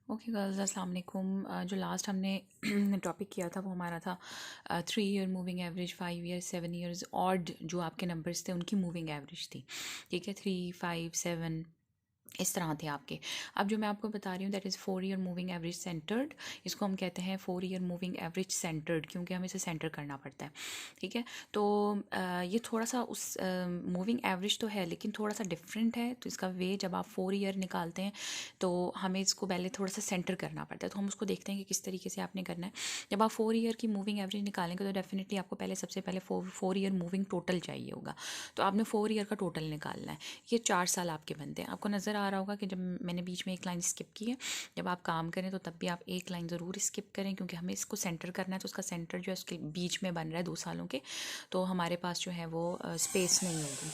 Okay girls, अस्सलाम वालेकुम। जो लास्ट हमने टॉपिक किया था वो हमारा था 3 year moving average, 5 year, 7 years odd जो आपके नंबर्स थे उनकी मूविंग एवरेज थी। ठीक है, 3, 5, 7 इस तरह थे आपके। अब जो मैं आपको बता रही हूँ that is 4 year moving average centred. इसको हम कहते हैं 4 ईयर मूविंग एवरेज सेंटर्ड, क्योंकि हमें इसे सेंटर करना पड़ता है। ठीक है, तो ये थोड़ा सा उस मूविंग एवरेज तो है लेकिन थोड़ा सा डिफरेंट है। तो इसका वे जब आप 4 ईयर निकालते हैं तो हमें इसको पहले थोड़ा सा सेंटर करना पड़ता है। तो हम उसको देखते हैं कि किस तरीके से आपने करना है। जब आप 4 ईयर की मूविंग एवरेज निकालेंगे तो डेफिनेटली आपको पहले सबसे पहले 4 ईयर मूविंग टोटल चाहिए होगा। तो आपने 4 ईयर का टोटल निकालना है। ये 4 साल आपके बनते हैं। आपको नज़र आ रहा होगा कि जब मैंने बीच में एक लाइन स्किप की है, जब आप काम करें तो तब भी आप एक लाइन ज़रूर स्किप करें, क्योंकि हमें इसको सेंटर करना है। तो उसका सेंटर जो है उसके बीच में बन रहा है 2 सालों के, तो हमारे पास जो है वो स्पेस नहीं होगी।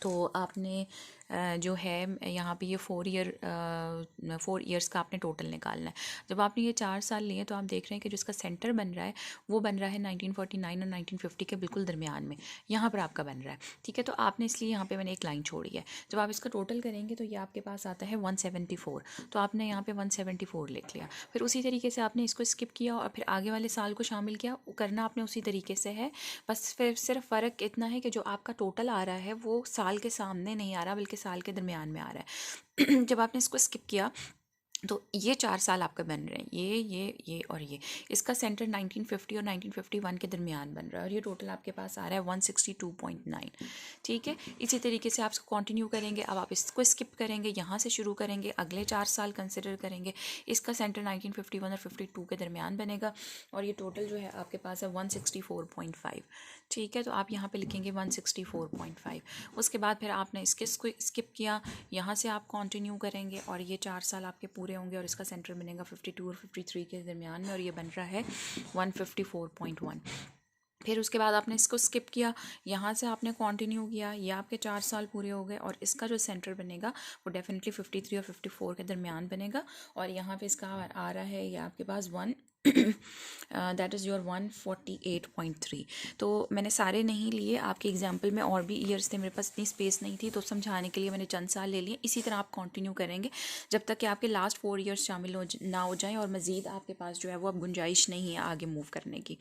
तो आपने जो है यहाँ पे ये 4 ईयर्स का आपने टोटल निकालना है। जब आपने ये 4 साल लिए तो आप देख रहे हैं कि जो इसका सेंटर बन रहा है वो बन रहा है 1949 और 1950 के बिल्कुल दरमियान में, यहाँ पर आपका बन रहा है। ठीक है, तो आपने इसलिए यहाँ पे मैंने एक लाइन छोड़ी है। जब आप इसका टोटल करेंगे तो ये आपके पास आता है 174। तो आपने यहाँ पे 174 लिख लिया। फिर उसी तरीके से आपने इसको स्किप किया और फिर आगे वाले साल को शामिल किया। करना आपने उसी तरीके से है, बस फिर सिर्फ फ़र्क इतना है कि जो आपका टोटल आ रहा है वो साल के सामने नहीं आ रहा बल्कि साल के दरमियान में आ रहा है। जब आपने इसको स्किप किया तो ये 4 साल आपके बन रहे हैं, ये और ये। इसका सेंटर 1950 और 1951 के दरमियान बन रहा है और ये टोटल आपके पास आ रहा है 162.9। ठीक है, इसी तरीके से आप इसको कंटिन्यू करेंगे। अब आप इसको स्किप करेंगे, यहाँ से शुरू करेंगे, अगले 4 साल कंसिडर करेंगे। इसका सेंटर 1951 और 52 के दरमियान बनेगा और ये टोटल जो है आपके पास है 164.5। ठीक है, तो आप यहाँ पे लिखेंगे 164.5। उसके बाद फिर आपने इसको स्किप किया, यहाँ से आप कंटिन्यू करेंगे और ये 4 साल आपके पूरे होंगे और इसका सेंटर बनेगा 52 और 53 के दरमियान में और ये बन रहा है 154.1। फिर उसके बाद आपने इसको स्किप किया, यहाँ से आपने कंटिन्यू किया, ये आपके 4 साल पूरे हो गए और इसका जो सेंटर बनेगा वो डेफिनेटली 53 और 54 के दरमियान बनेगा और यहाँ पे इसका आ रहा है ये आपके पास दैट इज़ योर 148.3। तो मैंने सारे नहीं लिए, आपके एग्जाम्पल में और भी ईयर्स थे, मेरे पास इतनी स्पेस नहीं थी तो समझाने के लिए मैंने चंद साल ले लिए। इसी तरह आप कंटिन्यू करेंगे जब तक कि आपके लास्ट 4 ईयर्स शामिल ना हो जाएं और मज़ीद आपके पास जो है वो अब गुंजाइश नहीं है आगे मूव करने की।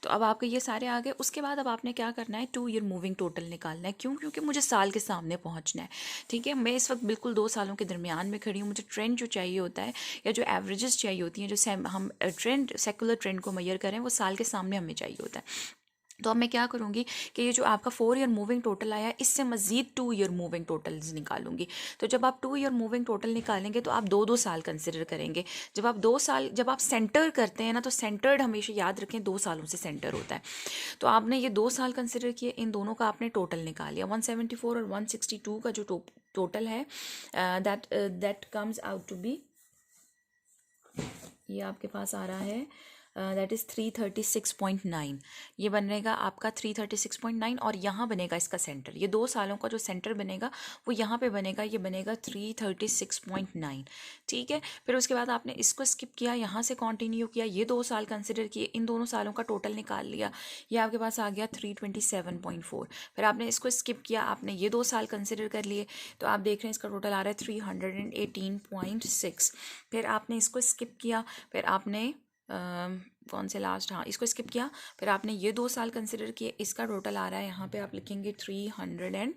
तो अब आपके ये सारे आ गए। उसके बाद अब आपने क्या करना है, 2 ईयर मूविंग टोटल निकालना है। क्यों? क्योंकि मुझे साल के सामने पहुंचना है। ठीक है, मैं इस वक्त बिल्कुल 2 सालों के दरमियान में खड़ी हूँ। मुझे ट्रेंड जो चाहिए होता है या जो एवरेजेस चाहिए होती हैं, जो हम ट्रेंड सेकुलर ट्रेंड को मेजर करें, वो साल के सामने हमें चाहिए होता है। तो अब मैं क्या करूँगी कि ये जो आपका 4 ईयर मूविंग टोटल आया इससे मज़ीद 2 ईयर मूविंग टोटल्स निकालूंगी। तो जब आप 2 ईयर मूविंग टोटल निकालेंगे तो आप 2-2 साल कंसिडर करेंगे। जब आप सेंटर करते हैं ना, तो सेंटर्ड हमेशा याद रखें 2 सालों से सेंटर होता है। तो आपने ये 2 साल कंसिडर किए, इन दोनों का आपने टोटल निकाल लिया। 174 और 162 का जो टोटल है that comes out to be, ये आपके पास आ रहा है दैट इज़ 336.9। ये बनेगा आपका 336.9 और यहाँ बनेगा इसका सेंटर। ये 2 सालों का जो सेंटर बनेगा वो यहाँ पे बनेगा, ये बनेगा 336.9। ठीक है, फिर उसके बाद आपने इसको स्किप किया, यहाँ से कंटिन्यू किया, ये 2 साल कंसिडर किए, इन दोनों सालों का टोटल निकाल लिया, ये आपके पास आ गया 327.4। फिर आपने इसको स्किप किया, आपने ये 2 साल कंसिडर कर लिए, तो आप देख रहे हैं इसका टोटल आ रहा है 318.6। फिर आपने इसको स्किप किया, फिर आपने कौन से लास्ट, हाँ, इसको स्किप किया, फिर आपने ये 2 साल कंसिडर किए, इसका टोटल आ रहा है यहाँ पे आप लिखेंगे 300 एंड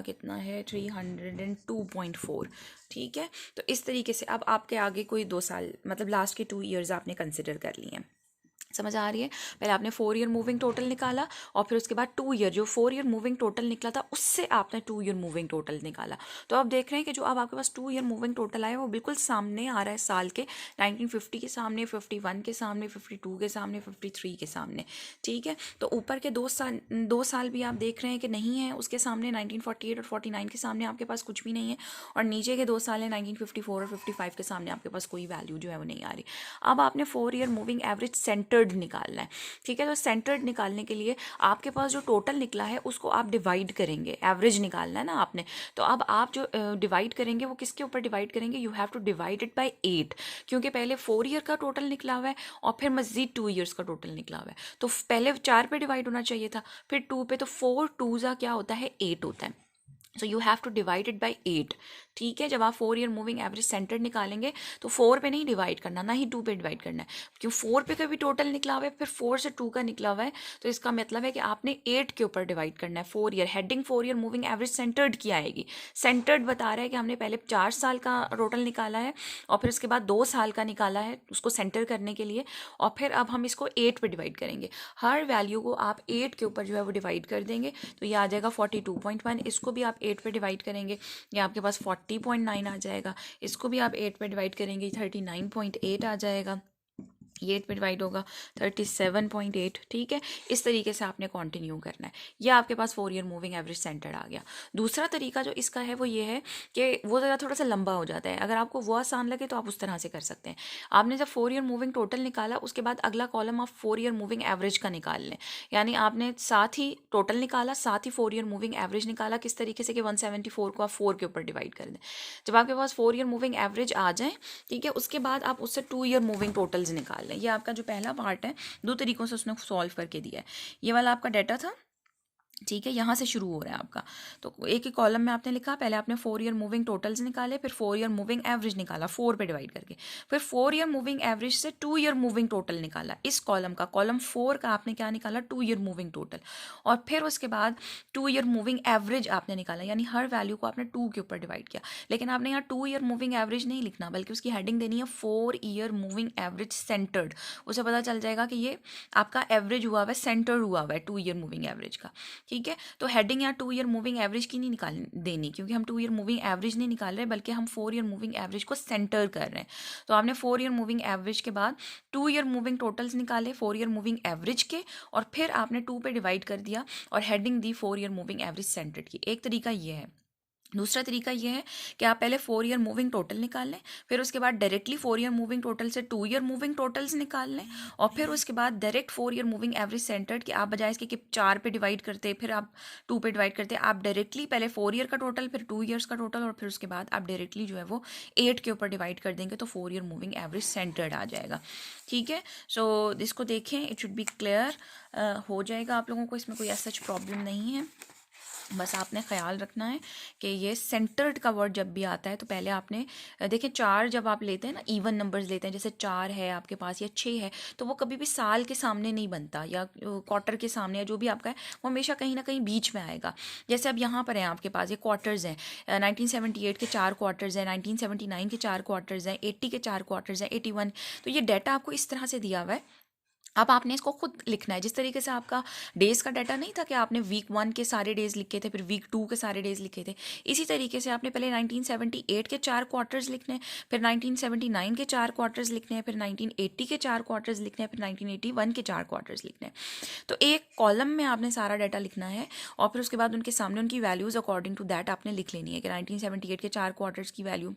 कितना है 302.4। ठीक है, तो इस तरीके से अब आपके आगे कोई 2 साल मतलब लास्ट के 2 ईयर्स आपने कंसिडर कर लिए हैं। समझ आ रही है? पहले आपने 4 ईयर मूविंग टोटल निकाला और फिर उसके बाद 2 ईयर, जो 4 ईयर मूविंग टोटल निकला था उससे आपने 2 ईयर मूविंग टोटल निकाला। तो आप देख रहे हैं कि जो अब आपके पास 2 ईयर मूविंग टोटल आया वो बिल्कुल सामने आ रहा है साल के, 1950 के सामने, 51 के सामने, 52 के सामने, 53 के सामने। ठीक है, तो ऊपर के 2 साल भी आप देख रहे हैं कि नहीं है उसके सामने, 1948 और 49 के सामने आपके पास कुछ भी नहीं है और नीचे के 2 साल हैं 1954 और 55 के सामने आपके पास कोई वैल्यू जो है वो नहीं आ रही। अब आपने 4 ईयर मूविंग एवरेज सेंटर्ड निकालना है। ठीक है, तो सेंटर्ड निकालने के लिए आपके पास जो टोटल निकला है उसको आप डिवाइड करेंगे, एवरेज निकालना है ना आपने। तो अब आप जो डिवाइड करेंगे वो किसके ऊपर डिवाइड करेंगे, you have to divide it by 8, क्योंकि पहले 4 ईयर का टोटल निकला हुआ है और फिर मजीद 2 ईयर्स का टोटल निकला हुआ है। तो पहले 4 पे डिवाइड होना चाहिए था, फिर 2 पे, तो 4 2 क्या होता है 8 होता है। So you have to divide it by 8। ठीक है, जब आप 4 ईयर मूविंग एवरेज सेंटर निकालेंगे तो 4 पे नहीं डिवाइड करना, ना ही 2 पे डिवाइड करना है, क्यों 4 पे का भी टोटल निकला हुआ है, फिर 4 से 2 का निकला हुआ है, तो इसका मतलब है कि आपने 8 के ऊपर डिवाइड करना है। 4 year heading 4 year moving average centred की आएगी। सेंटर्ड बता रहा है कि हमने पहले 4 साल का टोटल निकाला है और फिर उसके बाद 2 साल का निकाला है उसको सेंटर करने के लिए, और फिर अब हम इसको 8 पे डिवाइड करेंगे। हर वैल्यू को आप 8 के ऊपर जो है वो डिवाइड कर देंगे, तो ये आ जाएगा 42.1। इसको भी आप 8 पे डिवाइड करेंगे, ये आपके पास 40.9 आ जाएगा। इसको भी आप 8 पे डिवाइड करेंगे, 39.8 आ जाएगा। ये 8 पे डिवाइड होगा 37.8। ठीक है, इस तरीके से आपने कंटिन्यू करना है। ये आपके पास 4 ईयर मूविंग एवरेज सेंटर आ गया। दूसरा तरीका जो इसका है वो ये है कि वो ज़रा थोड़ा सा लंबा हो जाता है। अगर आपको वो आसान लगे तो आप उस तरह से कर सकते हैं। आपने जब 4 ईयर मूविंग टोटल निकाला, उसके बाद अगला कॉलम आप 4 ईयर मूविंग एवरेज का निकाल लें। यानी आपने साथ ही टोटल निकाला, साथ ही 4 ईयर मूविंग एवरेज निकाला। किस तरीके से कि 174 को आप 4 के ऊपर डिवाइड कर दें। जब आपके पास 4 ईयर मूविंग एवरेज आ जाए, ठीक है, उसके बाद आप उससे 2 ईयर मूविंग टोटल्स निकाल लें। ये आपका जो पहला पार्ट है, 2 तरीकों से उसने सॉल्व करके दिया है। ये वाला आपका डाटा था, ठीक है, यहाँ से शुरू हो रहा है आपका। तो एक ही कॉलम में आपने लिखा, पहले आपने 4 ईयर मूविंग टोटल्स निकाले, फिर 4 ईयर मूविंग एवरेज निकाला 4 पे डिवाइड करके, फिर 4 ईयर मूविंग एवरेज से 2 ईयर मूविंग टोटल निकाला। इस कॉलम का, कॉलम 4 का आपने क्या निकाला, 2 ईयर मूविंग टोटल, और फिर उसके बाद 2 ईयर मूविंग एवरेज आपने निकाला। यानी हर वैल्यू को आपने 2 के ऊपर डिवाइड किया। लेकिन आपने यहाँ 2 ईयर मूविंग एवरेज नहीं लिखना, बल्कि उसकी हेडिंग देनी है 4 ईयर मूविंग एवरेज सेंटर्ड। उसे पता चल जाएगा कि ये आपका एवरेज हुआ हुआ है, सेंटर्ड हुआ हुआ है 2 ईयर मूविंग एवरेज का। ठीक है, तो हेडिंग यहाँ 2 ईयर मूविंग एवरेज की नहीं निकाल देनी, क्योंकि हम 2 ईयर मूविंग एवरेज नहीं निकाल रहे, बल्कि हम 4 ईयर मूविंग एवरेज को सेंटर कर रहे हैं। तो आपने 4 ईयर मूविंग एवरेज के बाद 2 ईयर मूविंग टोटल्स निकाले 4 ईयर मूविंग एवरेज के, और फिर आपने 2 पे डिवाइड कर दिया और हेडिंग दी 4 ईयर मूविंग एवरेज सेंटर्ड की। एक तरीका ये है। दूसरा तरीका ये है कि आप पहले 4 ईयर मूविंग टोटल निकाल लें, फिर उसके बाद डायरेक्टली 4 ईयर मूविंग टोटल से 2 ईयर मूविंग टोटल्स निकाल लें, और फिर उसके बाद direct 4 year moving average centred कि आप बजाय इसके कि 4 पे डिवाइड करते फिर आप 2 पे डिवाइड करते, आप डायरेक्टली पहले 4 ईयर का टोटल, फिर 2 ईयर्स का टोटल, और फिर उसके बाद आप डायरेक्टली जो है वो 8 के ऊपर डिवाइड कर देंगे, तो 4 ईयर मूविंग एवरेज सेंटर्ड आ जाएगा। ठीक है, सो इसको देखें, इट शुड बी क्लियर हो जाएगा आप लोगों को। इसमें कोई ऐसा सच प्रॉब्लम नहीं है। बस आपने ख्याल रखना है कि ये सेंटर्ड का वर्ड जब भी आता है तो पहले आपने देखिए 4 जब आप लेते हैं ना, इवन नंबर्स लेते हैं, जैसे 4 है आपके पास या 6 है, तो वो कभी भी साल के सामने नहीं बनता या क्वार्टर के सामने, या जो भी आपका है वो हमेशा कहीं ना कहीं बीच में आएगा। जैसे अब यहाँ पर है आपके पास ये क्वार्टर्स हैं, 1978 के 4 क्वार्टर्स हैं, 1979 के 4 क्वार्टर्स हैं, 80 के 4 क्वार्टर्स हैं, 81। तो ये डाटा आपको इस तरह से दिया हुआ है। अब आपने इसको खुद लिखना है, जिस तरीके से आपका डेज़ का डाटा नहीं था कि आपने वीक 1 के सारे डेज़ लिखे थे, फिर वीक 2 के सारे डेज़ लिखे थे, इसी तरीके से आपने पहले 1978 के 4 क्वार्टर्स लिखने हैं, फिर 1979 के 4 क्वार्टर्स लिखने हैं, फिर 1980 के 4 क्वार्टर्स लिखने हैं, फिर 1981 के 4 क्वार्टर्स लिखने हैं। तो एक कॉलम में आपने सारा डाटा लिखना है, और फिर उसके बाद उनके सामने उनकी वैल्यूज़ अकॉर्डिंग टू दैट आपने लिख लेनी है कि 1978 के 4 क्वार्टर्स की वैल्यू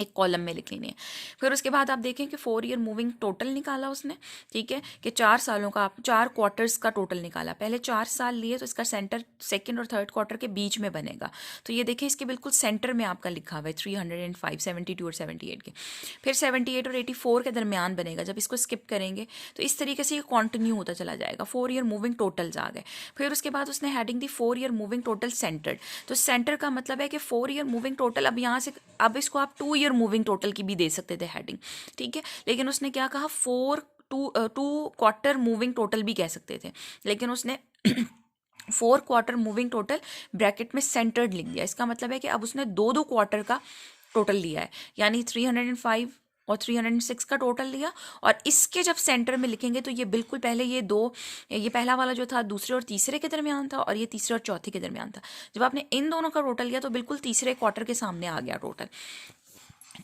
एक कॉलम में लिख लेनी है। फिर उसके बाद आप देखें कि 4 ईयर मूविंग टोटल निकाला उसने, ठीक है, कि 4 सालों का, आप 4 क्वार्टर्स का टोटल निकाला। पहले 4 साल लिए तो इसका सेंटर सेकंड और थर्ड क्वार्टर के बीच में बनेगा। तो ये देखें इसके बिल्कुल सेंटर में आपका लिखा हुआ है 305, 72 और 78 के। फिर 78 और 84 के दरमियान बनेगा। जब इसको स्किप करेंगे तो इस तरीके से ये कॉन्टिन्यू होता चला जाएगा। 4 ईयर मूविंग टोटल्स आ गए। फिर उसके बाद उसने हेडिंग दी 4 ईयर मूविंग टोटल सेंटर्ड। तो सेंटर का मतलब है कि 4 ईयर मूविंग टोटल, अब यहाँ से अब इसको आप 2 ईयर मूविंग टोटल की भी दे सकते थे हेडिंग, ठीक है, लेकिन उसने क्या कहा 2 क्वार्टर मूविंग टोटल भी कह सकते थे, लेकिन उसने 4 क्वार्टर मूविंग टोटल ब्रैकेट में सेंटर्ड लिख दिया। इसका मतलब है कि अब उसने 2 क्वार्टर का टोटल लिया है, यानी 305 और 306 का टोटल लिया, और इसके जब सेंटर में लिखेंगे तो ये बिल्कुल पहले ये पहला वाला जो था दूसरे और तीसरे के दरमियान था, और ये तीसरे और चौथे के दरमियान था। जब आपने इन दोनों का टोटल लिया तो बिल्कुल तीसरे क्वार्टर के सामने आ गया टोटल,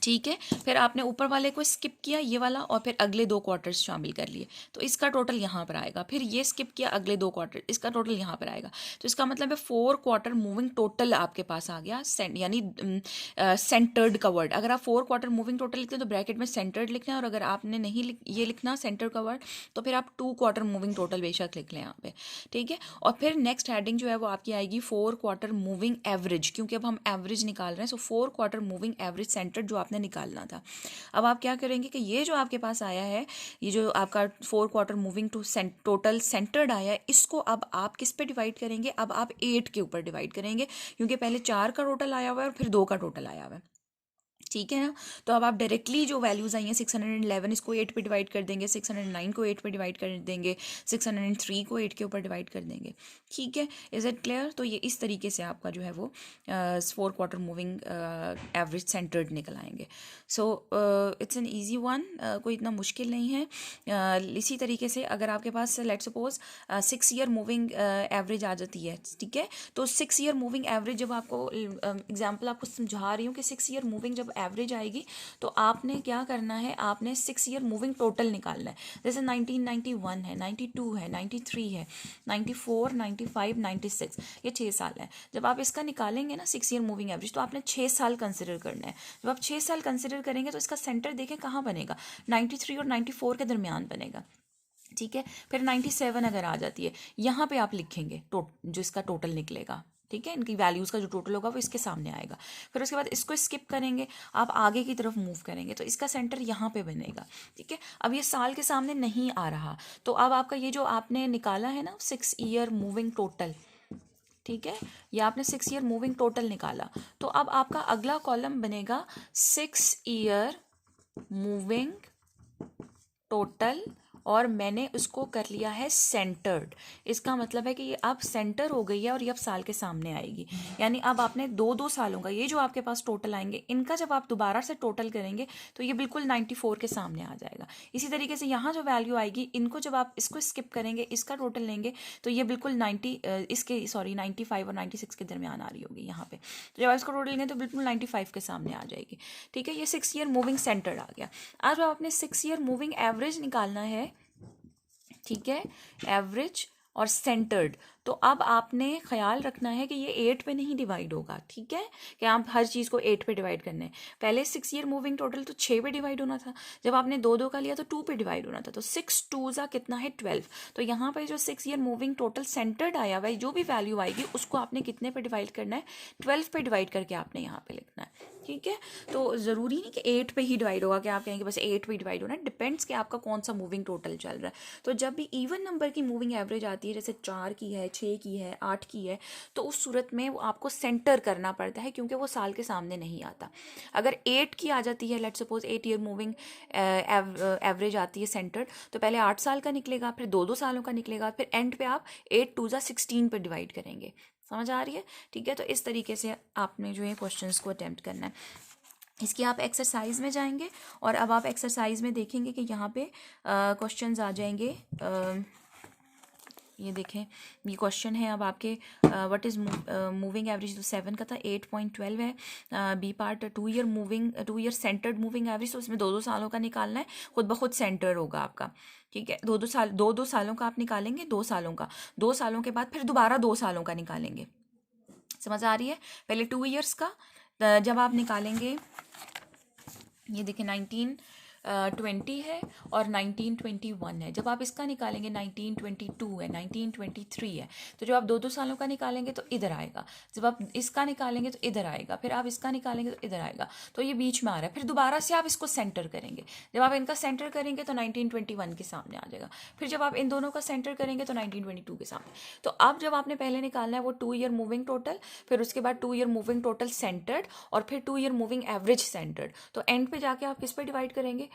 ठीक है। फिर आपने ऊपर वाले को स्किप किया ये वाला, और फिर अगले 2 क्वार्टर्स शामिल कर लिए, तो इसका टोटल यहाँ पर आएगा। फिर ये स्किप किया अगले 2 क्वार्टर, इसका टोटल यहाँ पर आएगा। तो इसका मतलब है 4 क्वार्टर मूविंग टोटल आपके पास आ गया, यानी सेंटर्ड का वर्ड। अगर आप 4 क्वार्टर मूविंग टोटल लिखते हैं तो ब्रैकेट में सेंटर्ड लिखना है, और अगर आपने नहीं ये लिखना सेंटर का वर्ड तो फिर आप 2 क्वार्टर मूविंग टोटल बेशक लिख लें यहाँ पे, ठीक है। और फिर नेक्स्ट हेडिंग जो है वो आपकी आएगी 4 क्वार्टर मूविंग एवरेज, क्योंकि अब हम एवरेज निकाल रहे हैं। सो 4 क्वार्टर मूविंग एवरेज सेंटर जो आपने आपने निकालना था। अब आप क्या करेंगे कि ये जो आपके पास आया है, ये जो आपका 4 quarter moving to total centred आया है, इसको अब आप किस पे डिवाइड करेंगे? अब आप 8 के ऊपर डिवाइड करेंगे, क्योंकि पहले 4 का टोटल आया हुआ है और फिर 2 का टोटल आया हुआ है, ठीक है ना। तो अब आप डायरेक्टली जो वैल्यूज़ आई हैं 611 इसको 8 पे डिवाइड कर देंगे, 609 को 8 पे डिवाइड कर देंगे, 603 को 8 के ऊपर डिवाइड कर देंगे, ठीक है। Is it clear? तो ये इस तरीके से आपका जो है वो 4 क्वार्टर मूविंग एवरेज सेंटर्ड निकल आएंगे। So it's an easy one, कोई इतना मुश्किल नहीं है। इसी तरीके से अगर आपके पास let suppose 6 year moving average आ जाती है, ठीक है, तो 6 ईयर मूविंग एवरेज जब आपको एग्जाम्पल आपको समझा रही हूँ कि 6 ईयर मूविंग जब एवरेज आएगी तो आपने क्या करना है, आपने 6 ईयर मूविंग टोटल निकालना है। जैसे 1991 है, 92 है, 93 है, 94, 95, 96, ये 6 साल है। जब आप इसका निकालेंगे ना 6 ईयर मूविंग एवरेज, तो आपने 6 साल कंसिडर करना है। जब आप 6 साल कंसिडर करेंगे तो इसका सेंटर देखें कहाँ बनेगा, 93 और 94 के दरमियान बनेगा, ठीक है। फिर 97 अगर आ जाती है, यहाँ पे आप लिखेंगे जो इसका टोटल निकलेगा, ठीक है, इनकी वैल्यूज़ का जो टोटल होगा वो इसके सामने आएगा। फिर उसके बाद इसको स्किप करेंगे, आप आगे की तरफ मूव करेंगे तो इसका सेंटर यहाँ पे बनेगा, ठीक है। अब ये साल के सामने नहीं आ रहा, तो अब आपका ये जो आपने निकाला है ना 6 ईयर मूविंग टोटल, ठीक है, ये आपने 6 ईयर मूविंग टोटल निकाला, तो अब आपका अगला कॉलम बनेगा 6 ईयर मूविंग टोटल, और मैंने उसको कर लिया है सेंटर्ड। इसका मतलब है कि ये अब सेंटर हो गई है और ये अब साल के सामने आएगी। यानी अब आपने 2-2 सालों का ये जो आपके पास टोटल आएंगे, इनका जब आप दोबारा से टोटल करेंगे तो ये बिल्कुल 94 के सामने आ जाएगा। इसी तरीके से यहाँ जो वैल्यू आएगी, इनको जब आप इसको स्किप करेंगे, इसका टोटल लेंगे तो ये बिल्कुल 95 और 96 के दरमियान आ रही होगी यहाँ पे। तो जब आप इसको टोटल लेंगे तो बिल्कुल 95 के सामने आ जाएगी, ठीक है। ये 6 ईयर मूविंग सेंटर्ड आ गया। आज अब आपने 6 ईयर मूविंग एवरेज निकालना है, ठीक है, एवरेज और सेंटर्ड। तो अब आपने ख्याल रखना है कि ये 8 पे नहीं डिवाइड होगा, ठीक है, कि आप हर चीज़ को 8 पे डिवाइड करने हैं। पहले 6 ईयर मूविंग टोटल तो 6 पे डिवाइड होना था, जब आपने 2-2 का लिया तो 2 पे डिवाइड होना था, तो 6 2 ज़ा कितना है 12। तो यहाँ पे जो 6 ईयर मूविंग टोटल सेंटर्ड आया हुआ है, जो भी वैल्यू आएगी उसको आपने कितने पे डिवाइड करना है, 12 पे डिवाइड करके आपने यहाँ पे लिखना है, ठीक है। तो ज़रूरी नहीं कि 8 पे ही डिवाइड होगा कि आप कहेंगे बस 8 पे डिवाइड होना है, डिपेंड्स कि आपका कौन सा मूविंग टोटल चल रहा है। तो जब भी इवन नंबर की मूविंग एवरेज आती है, जैसे 4 की है, 6 की है, 8 की है, तो उस सूरत में वो आपको सेंटर करना पड़ता है, क्योंकि वो साल के सामने नहीं आता। अगर 8 की आ जाती है, let suppose 8 year moving average आती है सेंटर्ड, तो पहले 8 साल का निकलेगा, फिर 2-2 सालों का निकलेगा, फिर एंड पे आप 8 2 ज़ा 16 पे डिवाइड करेंगे। समझ आ रही है? ठीक है, तो इस तरीके से आपने जो है क्वेश्चंस को अटेम्प्ट करना है। इसकी आप एक्सरसाइज में जाएंगे और अब आप एक्सरसाइज में देखेंगे कि यहाँ पे क्वेश्चंस आ जाएंगे। ये देखें, ये क्वेश्चन है अब आपके व्हाट इज़ मूविंग एवरेज, तो 7 का था, 8.12 है। B part 2 year centred moving average, तो उसमें 2-2 सालों का निकालना है, खुद ब खुद सेंटर होगा आपका, ठीक है। 2-2 सालों का आप निकालेंगे, 2 सालों का, 2 सालों के बाद फिर दोबारा 2 सालों का निकालेंगे। समझ आ रही है? पहले 2 ईयर्स का जब आप निकालेंगे, ये देखिए 1920 है और 1921 है। जब आप इसका निकालेंगे 1922 है, 1923 है, तो जब आप 2-2 सालों का निकालेंगे तो इधर आएगा, जब आप इसका निकालेंगे तो इधर आएगा, फिर आप इसका निकालेंगे तो इधर आएगा, तो ये बीच में आ रहा है। फिर दोबारा से आप इसको सेंटर करेंगे, जब आप इनका सेंटर करेंगे तो 1921 के सामने आ जाएगा, फिर जब आप इन दोनों का सेंटर करेंगे तो 1922 के सामने। तो अब जब आपने पहले निकालना है वो 2 ईयर मूविंग टोटल, फिर उसके बाद 2 ईयर मूविंग टोटल सेंटर्ड, और फिर 2 ईयर मूविंग एवरेज सेंटर्ड। तो एंड पे जाके आप किस पे डिवाइड करेंगे,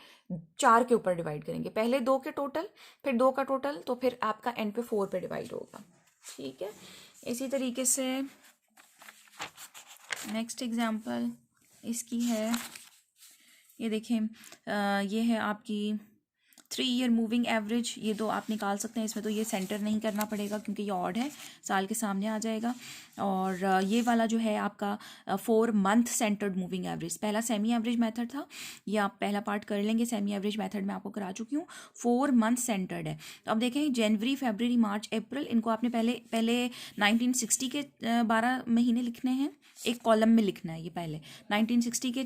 4 के ऊपर डिवाइड करेंगे। पहले 2 के टोटल, फिर 2 का टोटल, तो फिर आपका एंड पे 4 पे डिवाइड होगा, ठीक है। इसी तरीके से नेक्स्ट एग्जांपल इसकी है, ये देखें, ये है आपकी 3 ईयर मूविंग एवरेज। ये तो आप निकाल सकते हैं, इसमें तो ये सेंटर नहीं करना पड़ेगा क्योंकि ये ऑड है, साल के सामने आ जाएगा। और ये वाला जो है आपका 4 मंथ सेंटर्ड मूविंग एवरेज, पहला सेमी एवरेज मेथड था, ये आप पहला पार्ट कर लेंगे, सेमी एवरेज मेथड में आपको करा चुकी हूँ। 4 मंथ सेंटर्ड है, तो अब देखें जनवरी, फरवरी, मार्च, अप्रैल, इनको आपने पहले 1960 के 12 महीने लिखने हैं, एक कॉलम में लिखना है। ये पहले 1960 के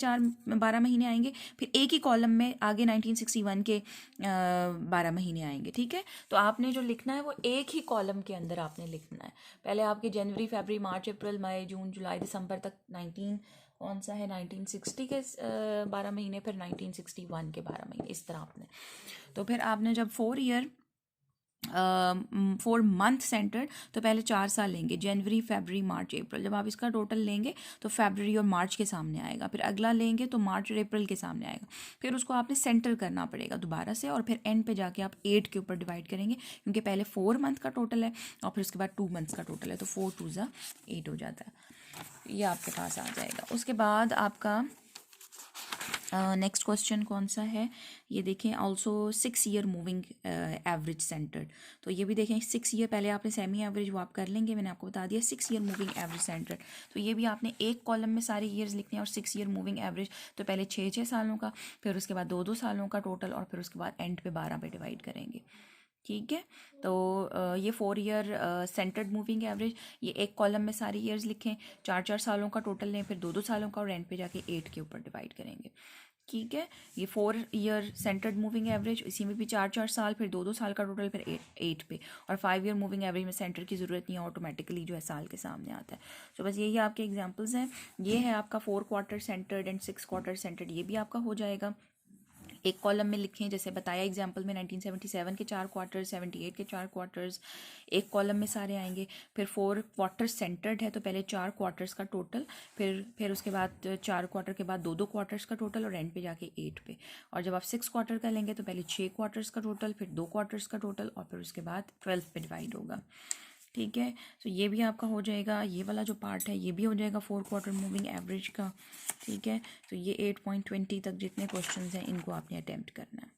12 महीने आएंगे, फिर एक ही कॉलम में आगे 1961 के 12 महीने आएंगे, ठीक है। तो आपने जो लिखना है वो एक ही कॉलम के अंदर आपने लिखना है। पहले आपके जनवरी, फरवरी, मार्च, अप्रैल, मई, जून, जुलाई, दिसंबर तक कौन सा है 1960 के 12 महीने, फिर 1961 के 12 महीने, इस तरह आपने। तो फिर आपने जब 4 मंथ सेंटर, तो पहले 4 साल लेंगे, जनवरी फरवरी मार्च अप्रैल। जब आप इसका टोटल लेंगे तो फरवरी और मार्च के सामने आएगा, फिर अगला लेंगे तो मार्च और अप्रैल के सामने आएगा। फिर उसको आपने सेंटर करना पड़ेगा दोबारा से, और फिर एंड पे जाके आप 8 के ऊपर डिवाइड करेंगे, क्योंकि पहले 4 मंथ का टोटल है और फिर उसके बाद 2 मंथ्स का टोटल है, तो 4 2 ज़ा 8 हो जाता है। ये आपके पास आ जाएगा। उसके बाद आपका नेक्स्ट क्वेश्चन कौन सा है, ये देखें, also 6 year moving average centred. तो ये भी देखें 6 ईयर, पहले आपने सेमी एवरेज वो आप कर लेंगे, मैंने आपको बता दिया 6 ईयर मूविंग एवरेज सेंटर्ड। तो ये भी आपने एक कॉलम में सारे ईयर्स लिखने हैं, और 6 ईयर मूविंग एवरेज, तो पहले 6 सालों का, फिर उसके बाद 2 सालों का टोटल, और फिर उसके बाद एंड पे 12 पे डिवाइड करेंगे। ठीक है, तो ये 4 ईयर सेंटर्ड मूविंग एवरेज, ये एक कॉलम में सारे ईयर्स लिखें, 4 सालों का टोटल लें, फिर 2 सालों का, और एंड पे जाके 8 के ऊपर डिवाइड करेंगे। ठीक है, ये 4 ईयर सेंटर्ड मूविंग एवरेज, इसी में भी 4 साल, फिर 2 साल का टोटल, फिर 8 पे, और 5 ईयर मूविंग एवरेज में सेंटर की ज़रूरत नहीं है, ऑटोमेटिकली जो है साल के सामने आता है। तो बस यही आपके एग्जांपल्स हैं। ये है आपका 4 quarter centred and 6 quarter centred, ये भी आपका हो जाएगा। एक कॉलम में लिखें, जैसे बताया एग्जांपल में 1977 के 4 क्वार्टर्स, 78 के 4 क्वार्टर्स, एक कॉलम में सारे आएंगे। फिर 4 क्वार्टर सेंटर्ड है, तो पहले 4 क्वार्टर्स का टोटल, फिर उसके बाद 4 क्वार्टर के बाद 2 क्वार्टर्स का टोटल, और एंड पे जाके 8 पे। और जब आप 6 क्वार्टर का लेंगे तो पहले 6 क्वार्टर्स का टोटल, फिर 2 क्वार्टर्स का टोटल, और फिर उसके बाद 12 पे डिवाइड होगा। ठीक है, तो ये भी आपका हो जाएगा। ये वाला जो पार्ट है ये भी हो जाएगा 4 क्वार्टर मूविंग एवरेज का। ठीक है, तो ये 8.20 तक जितने क्वेश्चंस हैं इनको आपने अटेम्प्ट करना है।